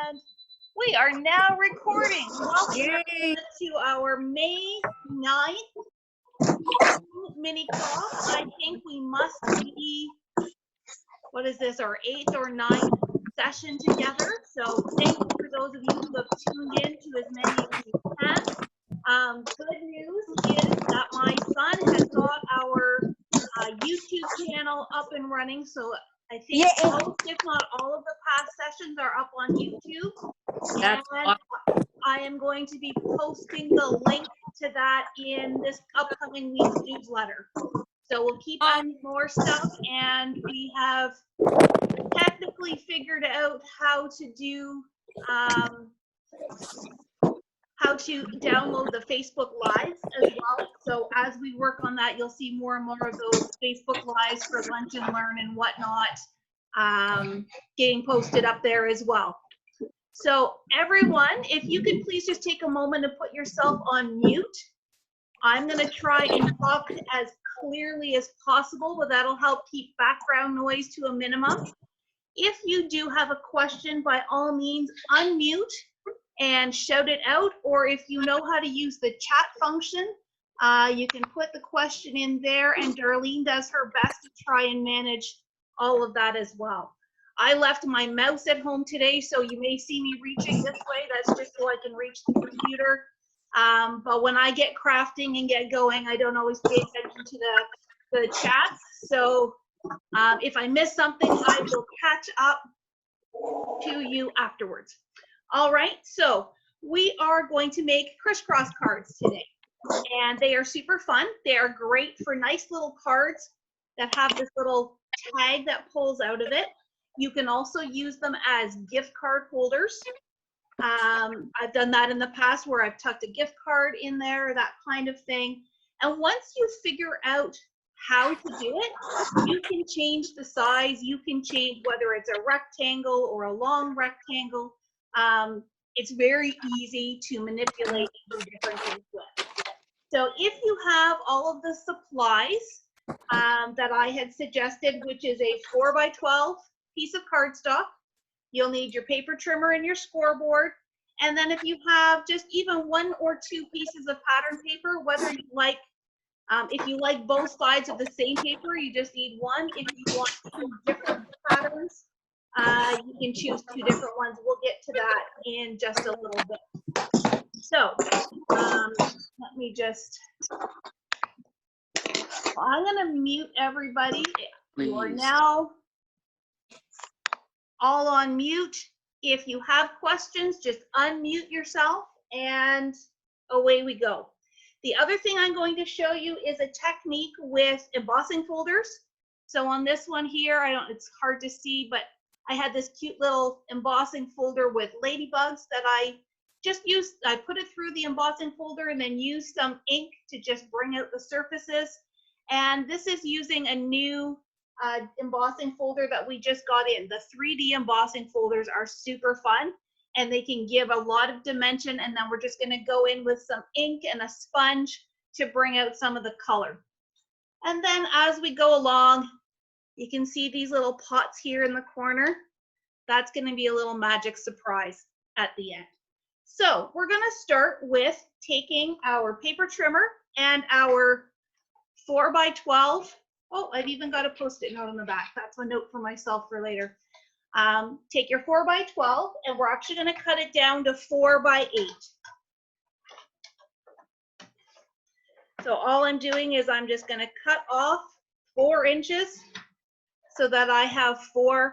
And we are now recording. Welcome to our May 9th mini class. I think we must be, what is this, our 8th or 9th session together. So thank you for those of you who have tuned in to as many as you can. Good news is that my son has got our YouTube channel up and running. So I think most, if not all, of the past sessions are up on YouTube. That's and awesome. I am going to be posting the link to that in this upcoming week's newsletter. So we'll keep adding more stuff, and we have technically figured out how to do how to download the Facebook Lives as well. So as we work on that, you'll see more and more of those Facebook Lives for Lunch and Learn and whatnot getting posted up there as well. So everyone, if you could please just take a moment to put yourself on mute. I'm going to try and talk as clearly as possible, but that'll help keep background noise to a minimum. If you do have a question, by all means, unmute and shout it out, or if you know how to use the chat function, you can put the question in there, and Darlene does her best to try and manage all of that as well. I left my mouse at home today, so you may see me reaching this way. That's just so I can reach the computer. But when I get crafting and get going, I don't always pay attention to the chats. So if I miss something, I will catch up to you afterwards. All right, so we are going to make crisscross cards today, and they are super fun. They are great for nice little cards that have this little tag that pulls out of it. You can also use them as gift card holders. I've done that in the past where I've tucked a gift card in there, that kind of thing. And once you figure out how to do it, you can change the size. You can change whether it's a rectangle or a long rectangle. It's very easy to manipulate different things with. So if you have all of the supplies that I had suggested, which is a 4x12 piece of cardstock, you'll need your paper trimmer and your scoreboard. And then if you have just even 1 or 2 pieces of pattern paper, whether you like, if you like both sides of the same paper, you just need 1. If you want 2 different patterns, you can choose 2 different ones. We'll get to that in just a little bit. So let me just, I'm gonna mute everybody. You are now all on mute. If you have questions, just unmute yourself and away we go. The other thing I'm going to show you is a technique with embossing folders. So on this one here, it's hard to see, but I had this cute little embossing folder with ladybugs that I just used. I put it through the embossing folder and then used some ink to just bring out the surfaces. And this is using a new embossing folder that we just got in. The 3D embossing folders are super fun, and they can give a lot of dimension. And then we're just going to go in with some ink and a sponge to bring out some of the color. And then as we go along, you can see these little pots here in the corner. That's going to be a little magic surprise at the end. So we're going to start with taking our paper trimmer and our 4x12. Oh, I've even got a Post-it note on the back. That's a note for myself for later. Take your 4x12, and we're actually going to cut it down to 4x8. So all I'm doing is I'm just going to cut off 4 inches so that I have 4x8.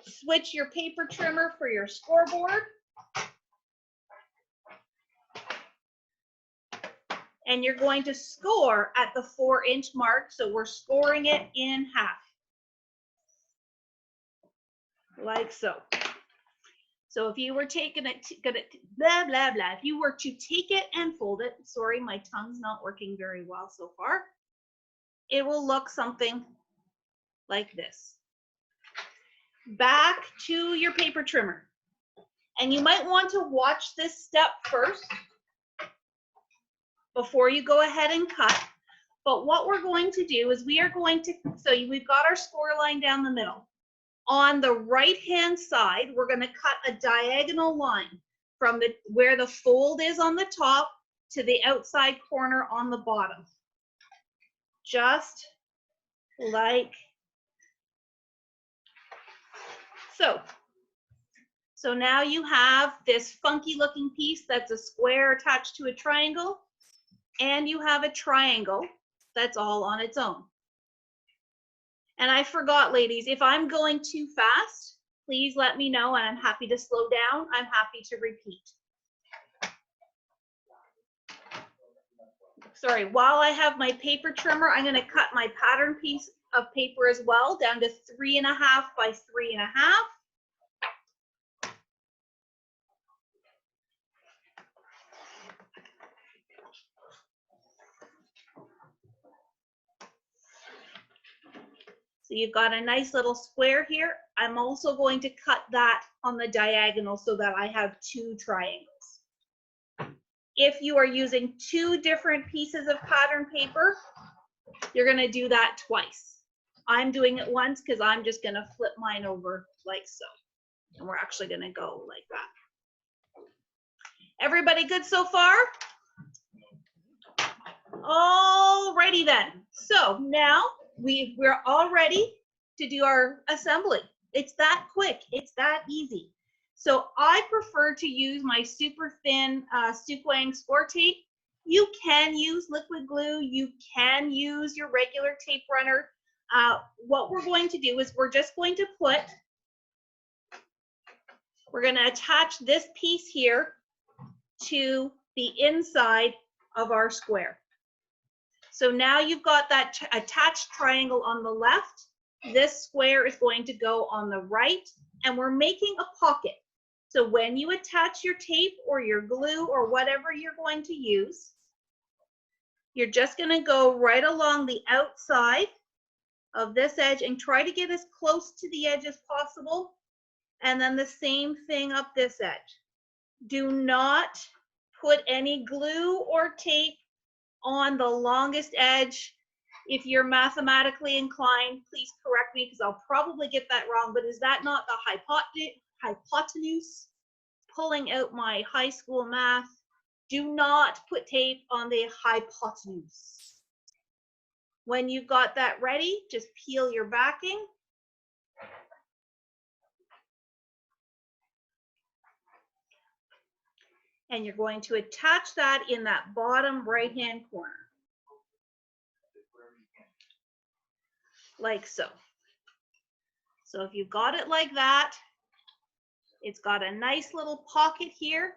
Switch your paper trimmer for your scoreboard. And you're going to score at the 4-inch mark. So we're scoring it in half. Like so. So if you were taking it, blah, blah, blah. If you were to take it and fold it, sorry, my tongue's not working very well so far. It will look something like this. Back to your paper trimmer. And you might want to watch this step first before you go ahead and cut. But what we're going to do is we are going to, so we've got our score line down the middle. On the right-hand side, we're going to cut a diagonal line from where the fold is on the top to the outside corner on the bottom. Just like so. So now you have this funky looking piece that's a square attached to a triangle, and you have a triangle that's all on its own. And I forgot, ladies, if I'm going too fast, please let me know, and I'm happy to slow down. I'm happy to repeat. Sorry, while I have my paper trimmer, I'm going to cut my pattern piece of paper as well down to 3.5 by 3.5. So you've got a nice little square here. I'm also going to cut that on the diagonal so that I have 2 triangles. If you are using 2 different pieces of pattern paper, you're going to do that twice. I'm doing it once because I'm just going to flip mine over like so. And we're actually going to go like that. Everybody good so far? Alrighty then. So now we're all ready to do our assembly. It's that quick. It's that easy. So I prefer to use my super thin Stouffville score tape. You can use liquid glue. You can use your regular tape runner. What we're going to do is we're going to attach this piece here to the inside of our square. So now you've got that attached triangle on the left. This square is going to go on the right, and we're making a pocket. So when you attach your tape or your glue or whatever you're going to use, you're just going to go right along the outside of this edge and try to get as close to the edge as possible. And then the same thing up this edge. Do not put any glue or tape on the longest edge. If you're mathematically inclined, please correct me because I'll probably get that wrong, but is that not the hypotenuse? Pulling out my high school math. Do not put tape on the hypotenuse. When you've got that ready, just peel your backing. And you're going to attach that in that bottom right-hand corner. Like so. So if you've got it like that, it's got a nice little pocket here.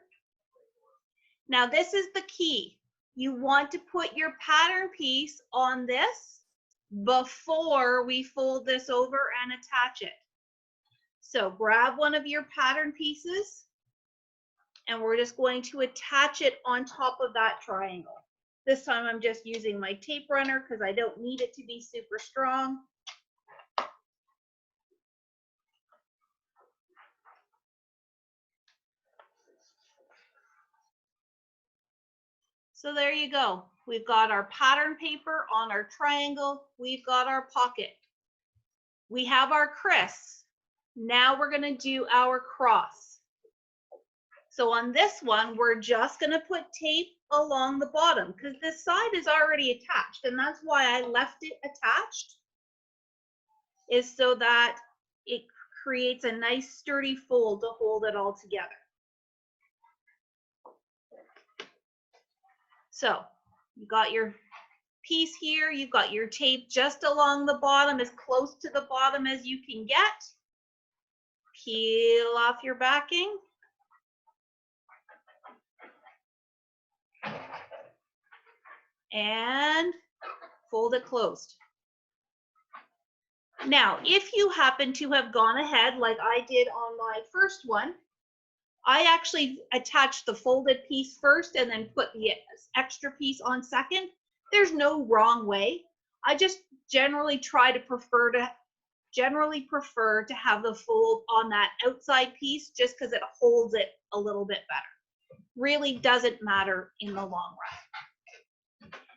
Now this is the key. You want to put your pattern piece on this before we fold this over and attach it. So grab one of your pattern pieces, and we're just going to attach it on top of that triangle. This time I'm just using my tape runner because I don't need it to be super strong. So there you go. We've got our pattern paper on our triangle. We've got our pocket. We have our Criss. Now we're going to do our cross. So on this one, we're just going to put tape along the bottom because this side is already attached, and that's why I left it attached, is so that it creates a nice sturdy fold to hold it all together. So you got your piece here, you've got your tape just along the bottom, as close to the bottom as you can get. Peel off your backing. And fold it closed. Now, if you happen to have gone ahead like I did on my first one, I actually attached the folded piece first and then put the extra piece on second. There's no wrong way. I just generally prefer to have the fold on that outside piece just because it holds it a little bit better. Really doesn't matter in the long run.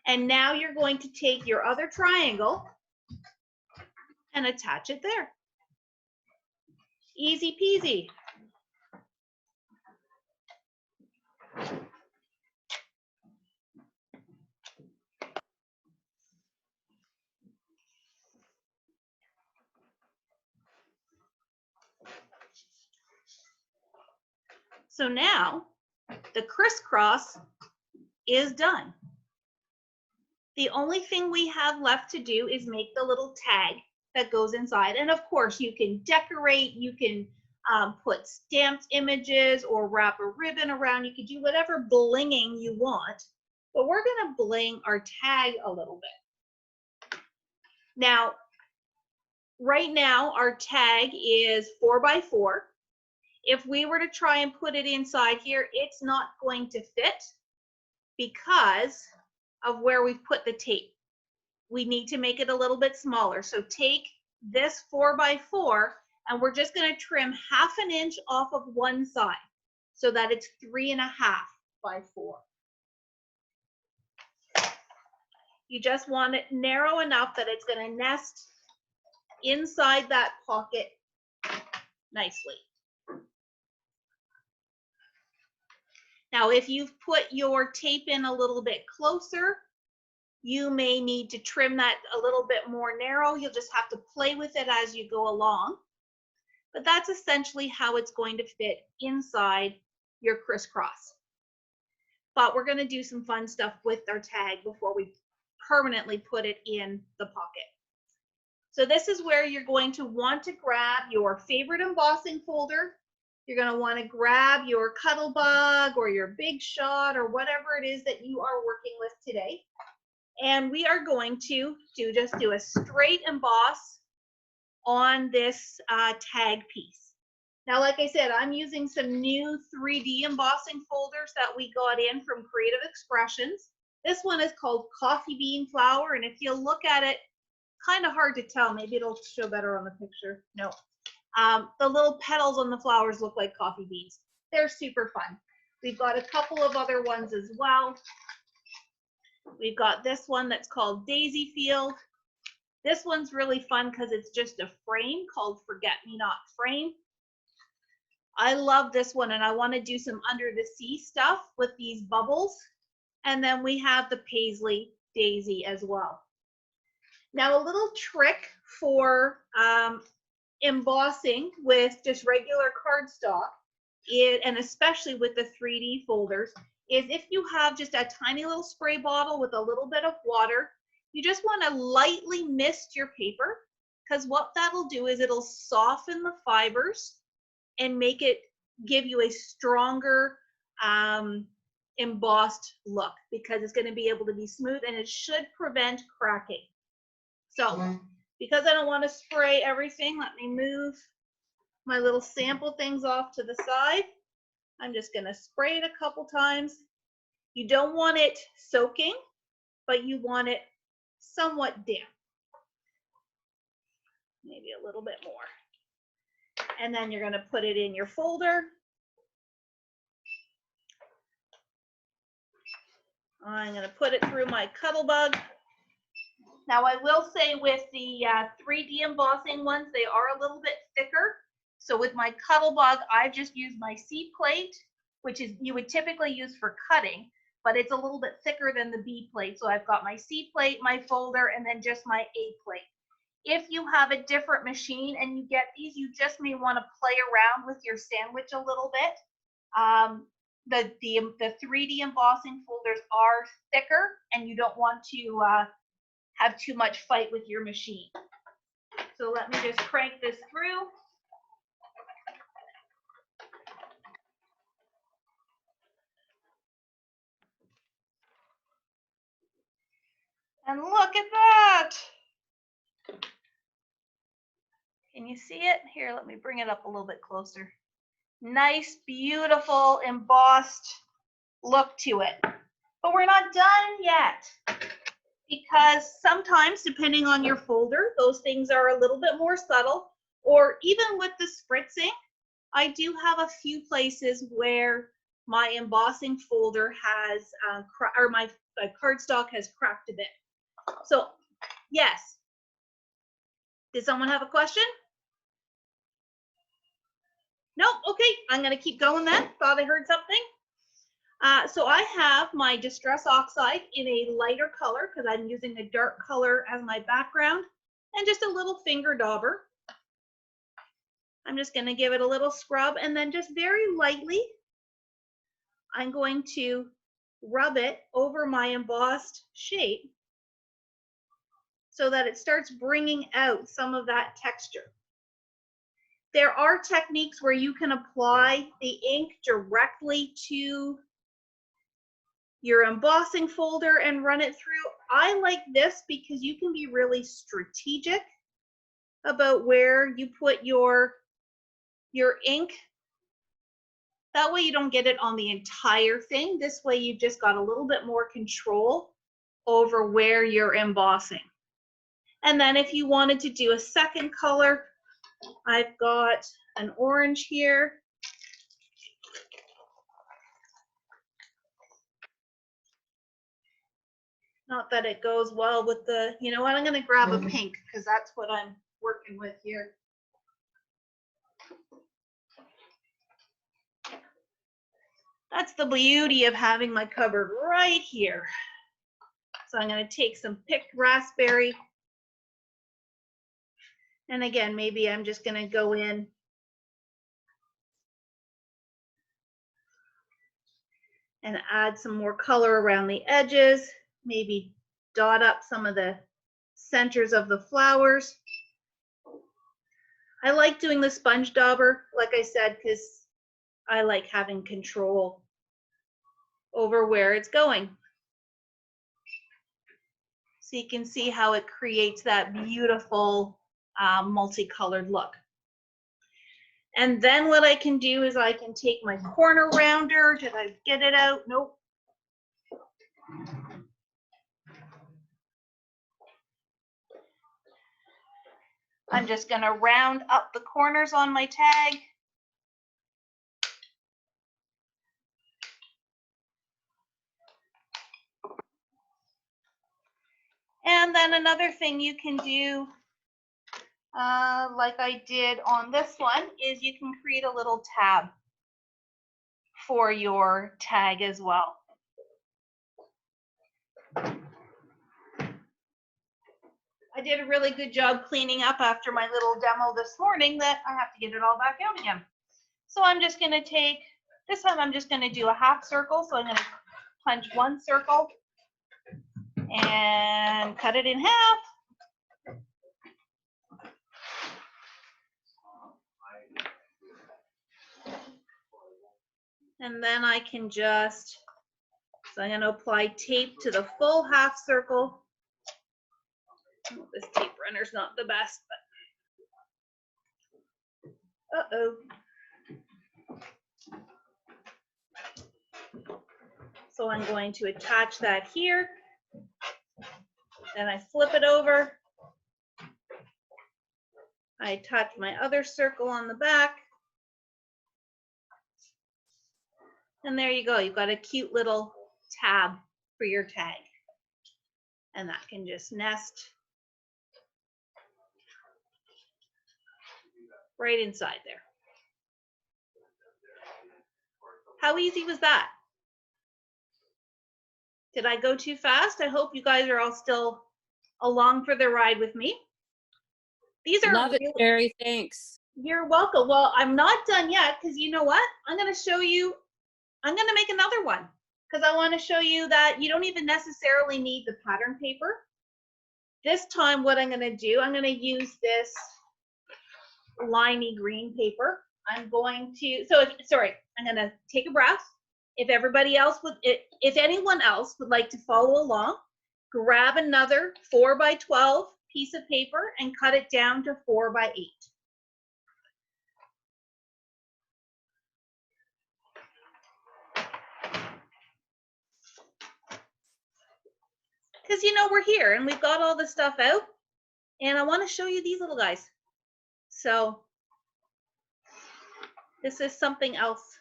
And now you're going to take your other triangle and attach it there. Easy peasy. So now the crisscross is done. The only thing we have left to do is make the little tag that goes inside. And of course you can decorate, you can put stamped images or wrap a ribbon around. You can do whatever blinging you want, but we're gonna bling our tag a little bit. Now, right now our tag is 4x4. If we were to try and put it inside here, it's not going to fit because of where we've put the tape. We need to make it a little bit smaller. So take this 4x4 and we're just going to trim 1/2 inch off of one side so that it's 3.5 by 4. You just want it narrow enough that it's going to nest inside that pocket nicely. Now, if you've put your tape in a little bit closer, you may need to trim that a little bit more narrow. You'll just have to play with it as you go along. But that's essentially how it's going to fit inside your crisscross. But we're going to do some fun stuff with our tag before we permanently put it in the pocket. So this is where you're going to want to grab your favorite embossing folder. You're going to want to grab your Cuttlebug or your Big Shot or whatever it is that you are working with today. And we are going to just do a straight emboss on this tag piece. Now, like I said, I'm using some new 3D embossing folders that we got in from Creative Expressions. This one is called Coffee Bean Flower, and if you look at it, kind of hard to tell. Maybe it'll show better on the picture. No. The little petals on the flowers look like coffee beans. They're super fun. We've got a couple of other ones as well. We've got this one that's called Daisy Field. This one's really fun because it's just a frame called Forget Me Not Frame. I love this one, and I want to do some under the sea stuff with these bubbles. And then we have the Paisley Daisy as well. Now, a little trick for embossing with just regular cardstock, and especially with the 3D folders, is if you have just a tiny little spray bottle with a little bit of water, you just want to lightly mist your paper, because what that'll do is it'll soften the fibers and make it give you a stronger embossed look, because it's going to be able to be smooth and it should prevent cracking. So because I don't want to spray everything, let me move my little sample things off to the side. I'm just going to spray it a couple times. You don't want it soaking, but you want it somewhat damp. Maybe a little bit more. And then you're going to put it in your folder. I'm going to put it through my Cuttlebug. Now, I will say with the 3D embossing ones, they are a little bit thicker. So with my Cuttlebug, I've just used my C plate, which is you would typically use for cutting, but it's a little bit thicker than the B plate. So I've got my C plate, my folder, and then just my A plate. If you have a different machine and you get these, you just may want to play around with your sandwich a little bit. The 3D embossing folders are thicker, and you don't want to have too much fight with your machine. So let me just crank this through. And look at that. Can you see it? Here, let me bring it up a little bit closer. Nice, beautiful, embossed look to it. But we're not done yet, because sometimes, depending on your folder, those things are a little bit more subtle. Or even with the spritzing, I do have a few places where my embossing folder has, or my cardstock has cracked a bit. So, yes. Did someone have a question? right, I'm going to keep going then. Thought I heard something. So I have my Distress Oxide in a lighter color because I'm using a dark color as my background, and just a little finger dauber. I'm just going to give it a little scrub, and then just very lightly, I'm going to rub it over my embossed shape so that it starts bringing out some of that texture. There are techniques where you can apply the ink directly to your embossing folder and run it through. I like this because you can be really strategic about where you put your ink. That way you don't get it on the entire thing. This way you've just got a little bit more control over where you're embossing. And then if you wanted to do a second color, I've got an orange here. Not that it goes well with the, you know what, I'm gonna grab a pink because that's what I'm working with here. That's the beauty of having my cupboard right here. So I'm gonna take some picked raspberry. And again, maybe I'm just gonna go in and add some more color around the edges, maybe dot up some of the centers of the flowers. I like doing the sponge dauber, like I said, because I like having control over where it's going. So you can see how it creates that beautiful multicolored look. And then what I can do is I can take my corner rounder. Did I get it out? Nope. I'm just going to round up the corners on my tag. And then another thing you can do, like I did on this one, is you can create a little tab for your tag as well. I did a really good job cleaning up after my little demo this morning that I have to get it all back out again. So I'm just going to take, this time I'm just going to do a half circle. So I'm going to punch one circle and cut it in half. And then I can just, so I'm going to apply tape to the full half circle. Oh, this tape runner's not the best, but uh-oh. So I'm going to attach that here. Then I flip it over. I attach my other circle on the back. And there you go. You've got a cute little tab for your tag. And that can just nest right inside there. How easy was that? Did I go too fast? I hope you guys are all still along for the ride with me. These are Love it, Sheri. Thanks. You're welcome. Well, I'm not done yet because you know what? I'm going to show you, I'm going to make another one because I want to show you that you don't even necessarily need the pattern paper. This time what I'm going to do, I'm going to use this limey green paper. I'm going to, I'm going to take a breath. If everybody else would, if anyone else would like to follow along, grab another 4x12 piece of paper and cut it down to 4x8. Because you know we're here and we've got all the stuff out, and I want to show you these little guys. So this is something else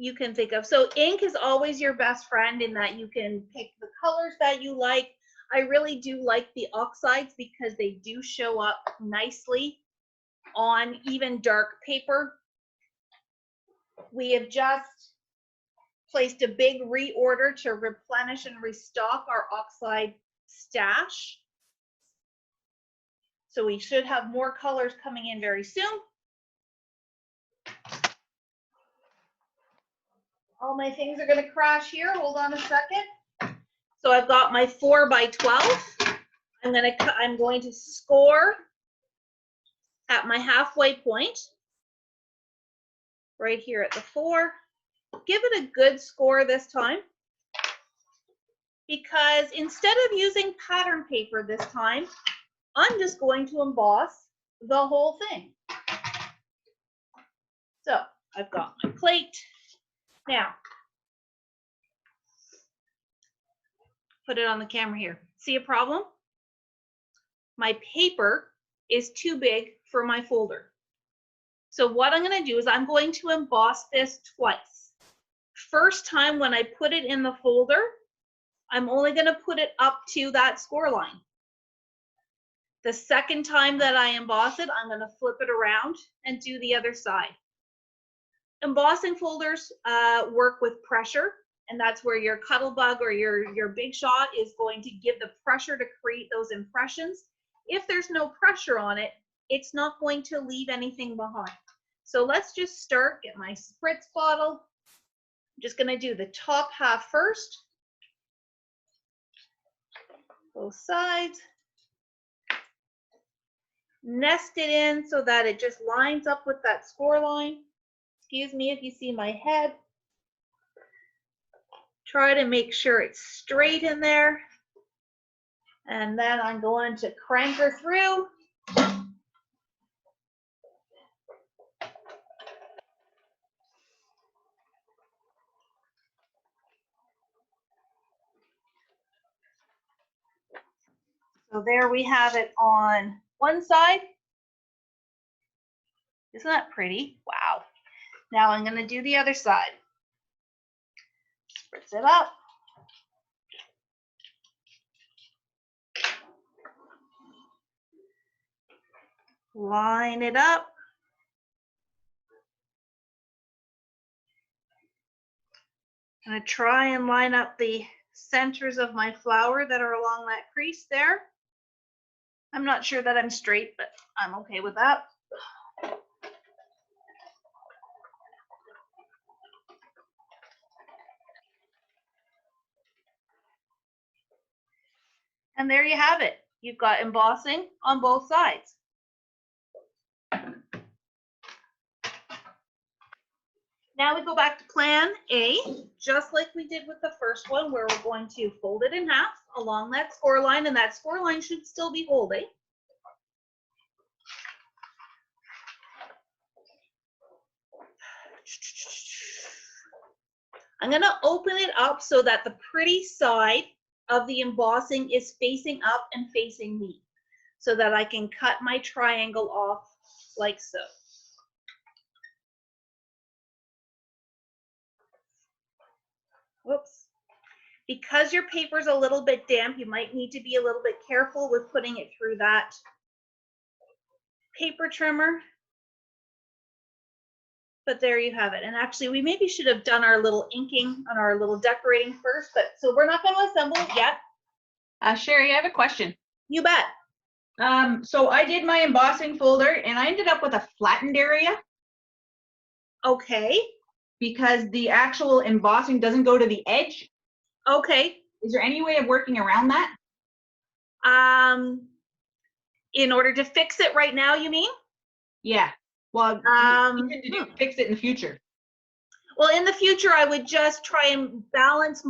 you can think of. So ink is always your best friend in that you can pick the colors that you like. I really do like the oxides because they do show up nicely on even dark paper. We have just placed a big reorder to replenish and restock our oxide stash. So we should have more colors coming in very soon. All my things are going to crash here. Hold on a second. So I've got my 4x12. I'm going to score at my halfway point, right here at the 4. Give it a good score this time, because instead of using pattern paper this time, I'm just going to emboss the whole thing. So I've got my plate. Now, put it on the camera here. See a problem? My paper is too big for my folder. So what I'm going to do is I'm going to emboss this twice. First time when I put it in the folder, I'm only going to put it up to that score line. The second time that I emboss it, I'm going to flip it around and do the other side. Embossing folders work with pressure, and that's where your Cuttlebug or your Big Shot is going to give the pressure to create those impressions. If there's no pressure on it, it's not going to leave anything behind. So let's just start, get my spritz bottle. I'm just going to do the top half first. Both sides. Nest it in so that it just lines up with that score line. Excuse me if you see my head. Try to make sure it's straight in there. And then I'm going to crank her through. So there we have it on one side. Isn't that pretty? Wow. Now I'm going to do the other side. Spritz it up. Line it up. I'm going to try and line up the centers of my flower that are along that crease there. I'm not sure that I'm straight, but I'm okay with that. And there you have it. You've got embossing on both sides. Now we go back to plan A, just like we did with the first one, where we're going to fold it in half along that score line, and that score line should still be holding. I'm going to open it up so that the pretty side of the embossing is facing up and facing me, so that I can cut my triangle off like so. Whoops. Because your paper's a little bit damp, you might need to be a little bit careful with putting it through that paper trimmer. But there you have it. And actually, we maybe should have done our little inking and our little decorating first, but so we're not going to assemble it yet. Sheri, I have a question. You bet. So I did my embossing folder and I ended up with a flattened area. Okay. Because the actual embossing doesn't go to the edge. Okay. Is there any way of working around that? In order to fix it right now, you mean? Yeah. Well, you need to fix it in the future. Well, in the future, I would just try and balance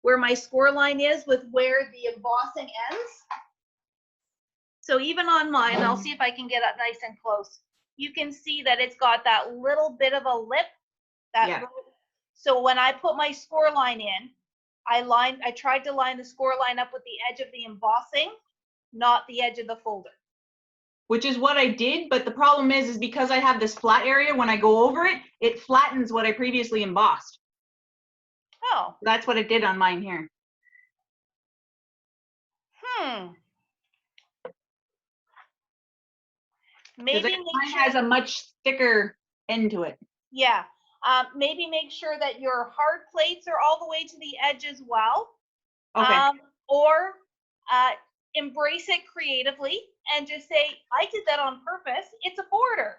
where my score line is with where the embossing ends. So even on mine, I'll see if I can get up nice and close. You can see that it's got that little bit of a lip. So when I put my score line in, I tried to line the score line up with the edge of the embossing, not the edge of the folder. Which is what I did, but the problem is because I have this flat area, when I go over it, it flattens what I previously embossed. Oh. That's what it did on mine here. Maybe mine has a much thicker end to it. Yeah. Maybe make sure that your hard plates are all the way to the edge as well. Okay. Or embrace it creatively and just say, I did that on purpose. It's a border.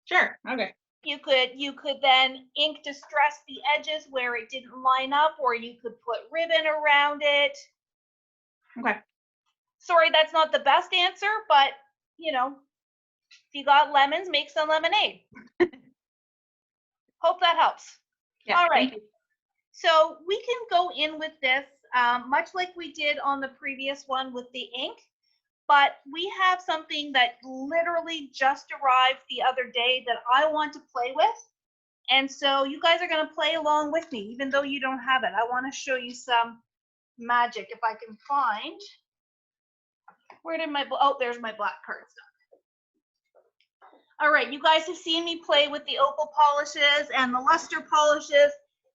Sure. Okay. You could then ink distress the edges where it didn't line up, or you could put ribbon around it. Okay. Sorry, that's not the best answer, but you know, if you got lemons, make some lemonade. Hope that helps. Yeah. All right. Thank you. So we can go in with this, much like we did on the previous one with the ink, but we have something that literally just arrived the other day that I want to play with. And so you guys are going to play along with me, even though you don't have it. I want to show you some magic if I can find. Where did my, oh, there's my black cardstock. All right, you guys have seen me play with the opal polishes and the luster polishes.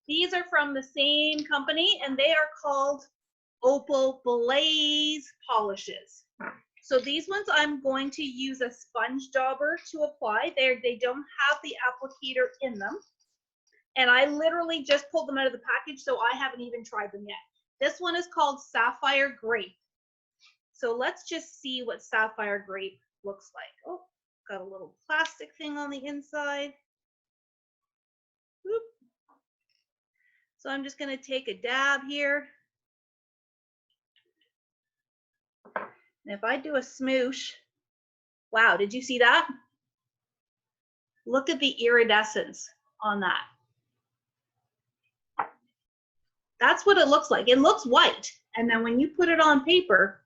These are from the same company, and they are called Opal Blaze polishes. So these ones I'm going to use a sponge dauber to apply. They don't have the applicator in them. And I literally just pulled them out of the package, so I haven't even tried them yet. This one is called Sapphire Grape. So let's just see what Sapphire Grape looks like. Oh, got a little plastic thing on the inside. Whoop. So I'm just going to take a dab here. And if I do a smoosh, wow, did you see that? Look at the iridescence on that. That's what it looks like. It looks white. And then when you put it on paper,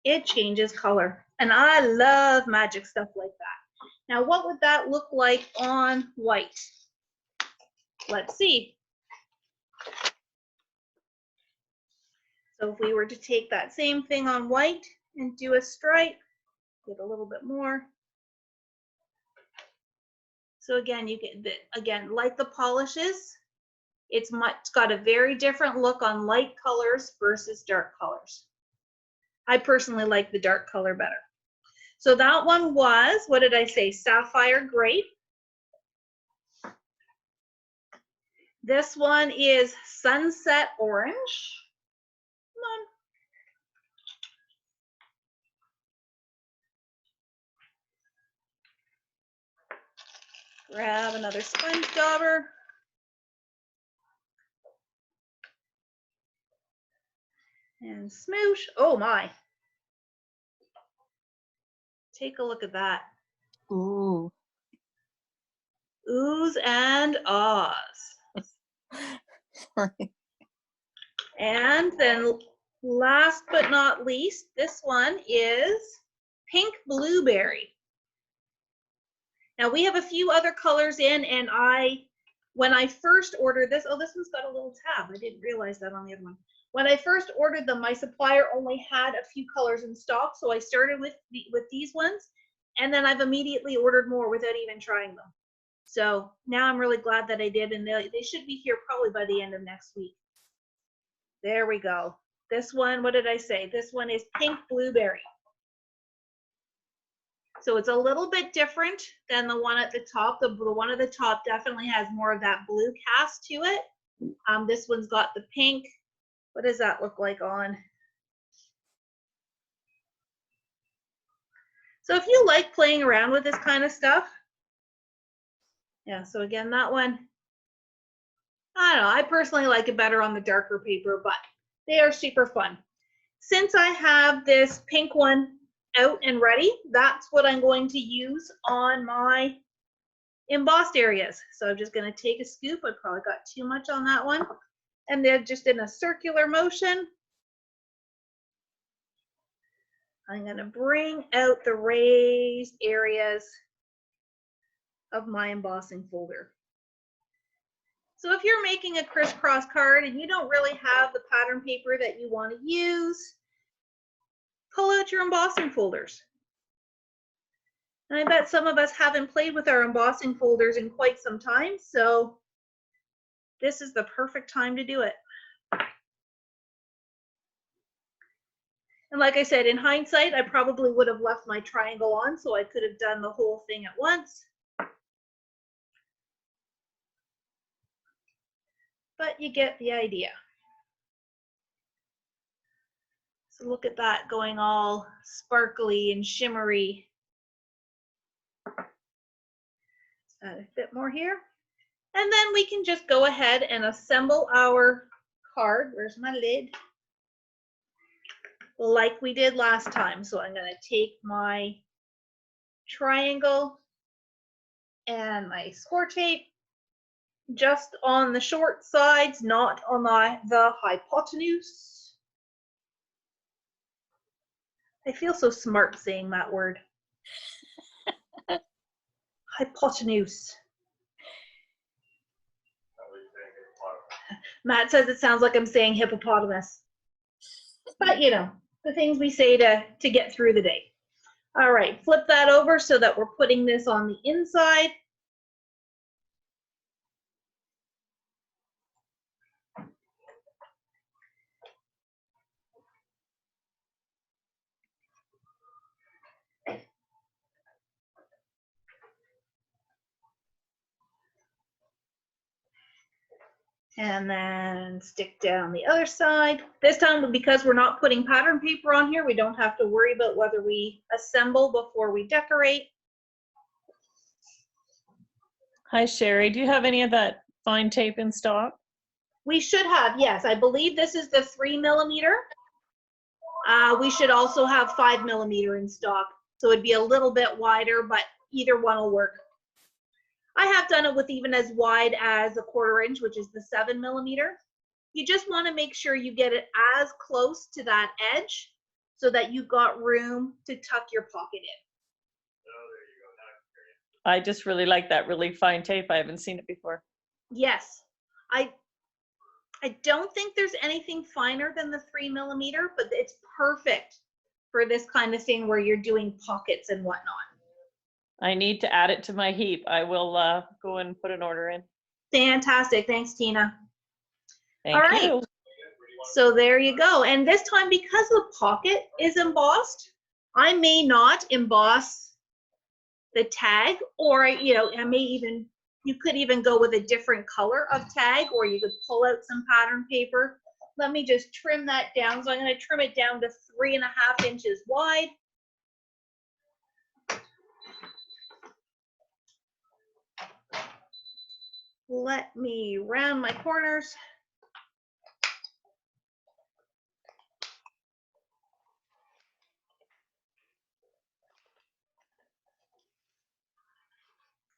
it changes color. And I love magic stuff like that. Now, what would that look like on white? Let's see. So if we were to take that same thing on white and do a stripe, get a little bit more. So again, you get the, again, like the polishes, it's got a very different look on light colors versus dark colors. I personally like the dark color better. So that one was, what did I say? Sapphire Grape. This one is Sunset Orange. Come on. Grab another sponge dauber. And smoosh. Oh my. Take a look at that. Ooh. Oohs and ahs. Sorry. And then last but not least, this one is Pink Blueberry. Now we have a few other colors in, and when I first ordered this, oh, this one's got a little tab. I didn't realize that on the other one. When I first ordered them, my supplier only had a few colors in stock, so I started with these ones, and then I've immediately ordered more without even trying them. So now I'm really glad that I did, and they should be here probably by the end of next week. There we go. This one, what did I say? This one is Pink Blueberry. So it's a little bit different than the one at the top. The one at the top definitely has more of that blue cast to it. This one's got the pink. What does that look like on? So if you like playing around with this kind of stuff, yeah, so again, that one, I don't know, I personally like it better on the darker paper, but they are super fun. Since I have this pink one out and ready, that's what I'm going to use on my embossed areas. So I'm just going to take a scoop. I probably got too much on that one. And then just in a circular motion, I'm going to bring out the raised areas of my embossing folder. So if you're making a crisscross card and you don't really have the pattern paper that you want to use, pull out your embossing folders. And I bet some of us haven't played with our embossing folders in quite some time, so this is the perfect time to do it. And like I said, in hindsight, I probably would have left my triangle on so I could have done the whole thing at once. but you get the idea. So look at that going all sparkly and shimmery. Add a bit more here. And then we can just go ahead and assemble our card. Where's my lid? Like we did last time. So I'm going to take my triangle and my score tape just on the short sides, not on the hypotenuse. I feel so smart saying that word. Hypotenuse. Matt says it sounds like I'm saying hippopotamus. But you know, the things we say to get through the day. All right, flip that over so that we're putting this on the inside. And then stick down the other side. This time, because we're not putting pattern paper on here, we don't have to worry about whether we assemble before we decorate. Hi, Sheri. Do you have any of that fine tape in stock? We should have, yes. I believe this is the 3mm. We should also have 5mm in stock. So it'd be a little bit wider, but either one will work. I have done it with even as wide as a 1/4 inch, which is the 7mm. You just want to make sure you get it as close to that edge so that you've got room to tuck your pocket in. I just really like that really fine tape. I haven't seen it before. Yes, I don't think there's anything finer than the 3mm, but it's perfect for this kind of thing where you're doing pockets and whatnot. I need to add it to my heap. I will go and put an order in. Fantastic. Thanks, Tina. Thank All right. you. So there you go. And this time, because the pocket is embossed, I may not emboss the tag, or, you know, you could even go with a different color of tag, or you could pull out some pattern paper. Let me just trim that down. So I'm going to trim it down to 3.5 inches wide. Let me round my corners.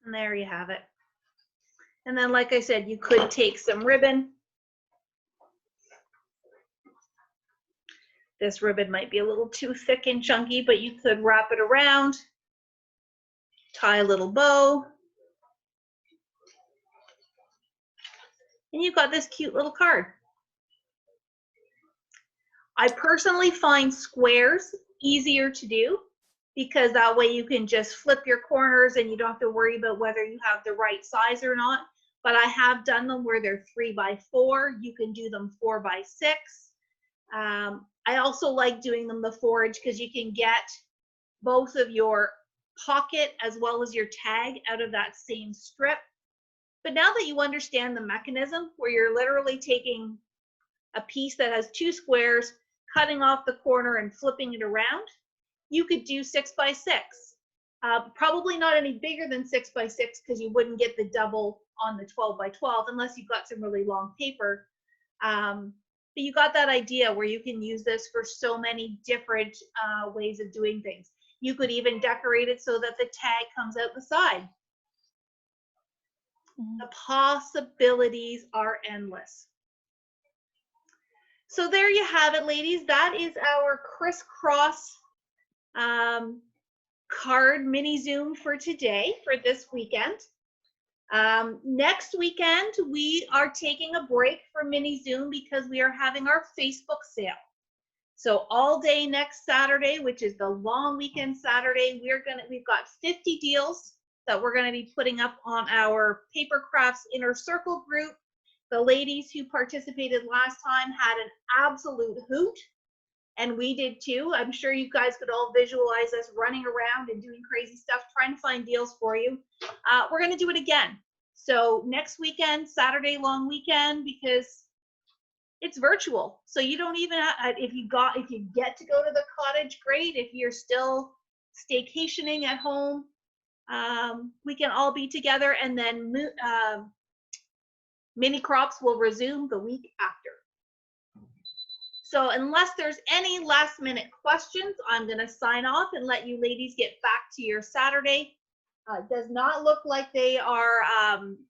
And there you have it. And then, like I said, you could take some ribbon. This ribbon might be a little too thick and chunky, but you could wrap it around, tie a little bow, and you've got this cute little card. I personally find squares easier to do because that way you can just flip your corners and you don't have to worry about whether you have the right size or not. But I have done them where they're 3x4. You can do them 4x6. I also like doing them the 4-inch because you can get both of your pocket as well as your tag out of that same strip. But now that you understand the mechanism where you're literally taking a piece that has 2 squares, cutting off the corner and flipping it around, you could do 6x6. Probably not any bigger than 6x6 because you wouldn't get the double on the 12x12 unless you've got some really long paper. But you got that idea where you can use this for so many different ways of doing things. You could even decorate it so that the tag comes out the side. The possibilities are endless. So there you have it, ladies. That is our Criss Cross card mini Zoom for today, for this weekend. Next weekend, we are taking a break for mini Zoom because we are having our Facebook sale. So all day next Saturday, which is the long weekend Saturday, we've got 50 deals that we're going to be putting up on our Papercrafts Inner Circle group. The ladies who participated last time had an absolute hoot, and we did too. I'm sure you guys could all visualize us running around and doing crazy stuff, trying to find deals for you. We're going to do it again. So next weekend, Saturday long weekend, because it's virtual. So you don't even if you get to go to the cottage, great. If you're still staycationing at home, we can all be together, and then mini crops will resume the week after. So unless there's any last minute questions, I'm gonna sign off and let you ladies get back to your Saturday. It does not look like they are,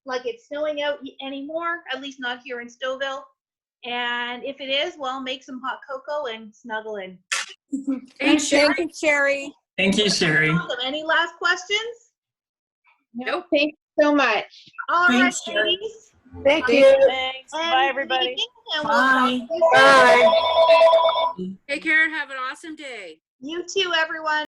like it's snowing out anymore, at least not here in Stouffville. And if it is, well, make some hot cocoa and snuggle in. Thank you, Sheri. Thank you, Sheri. Awesome. Any last questions? Nope. Thank you so much. All right, Thanks, Sheri. ladies. Thank you. Thanks. Bye, everybody. And we'll talk to you soon. Bye. Take care and have an awesome day. You too, everyone.